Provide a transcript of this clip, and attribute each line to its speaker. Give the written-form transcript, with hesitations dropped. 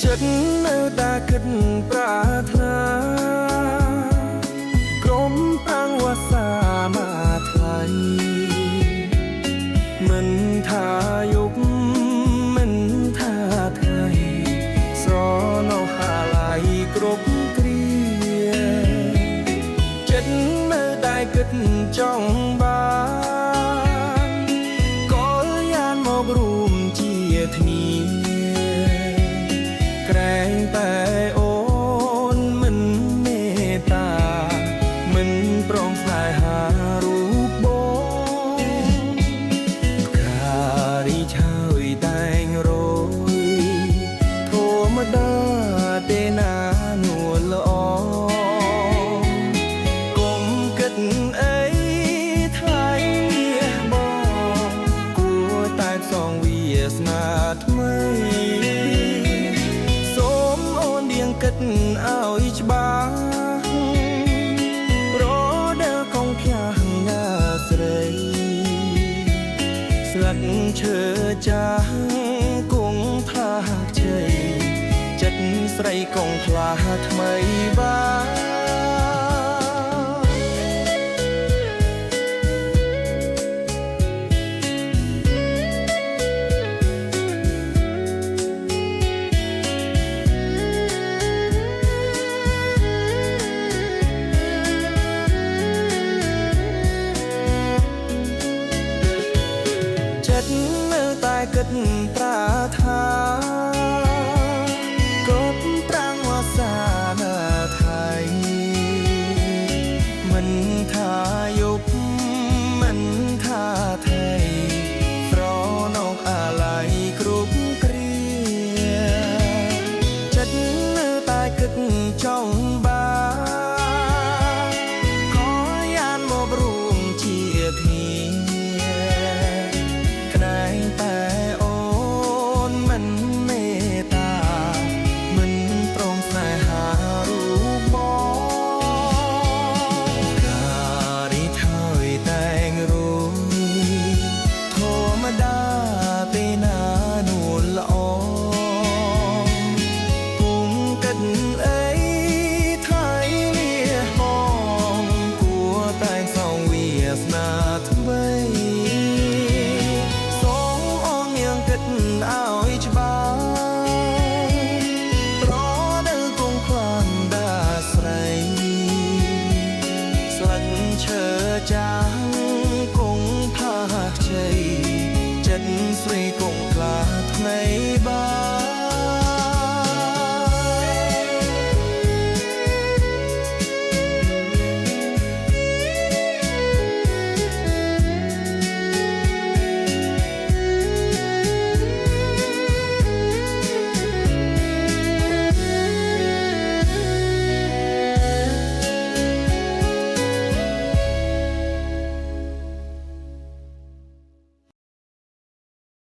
Speaker 1: ចិត្តនៅតែគិតប្រាថ្នាក្រុមប្រាំងវាសាមកថ្លៃមិនថាយុគមិនថាថ្ងៃស្រណោះហាឡៃគ្រប់គ្រាចិត្តនៅតែគិតចង់បានក៏យ៉ាងមករួមជាគ្នាក្រែងតែអូនមិនមេត្តាមិនព្រមស្នេហារូបបងការីឆើយតែងរយធម្មតាទេណានួនល្អកុំគិតអីថ្លៃបងគួរតែសងវាសនាថ្មីគិតឲ្យច្បាស់ប្រដែលកងផ្ទះណាស្រីស្លឹកឈើចាស់គង់ថាជ័យចិត្តស្រីកងផ្លាស់ថ្មីបា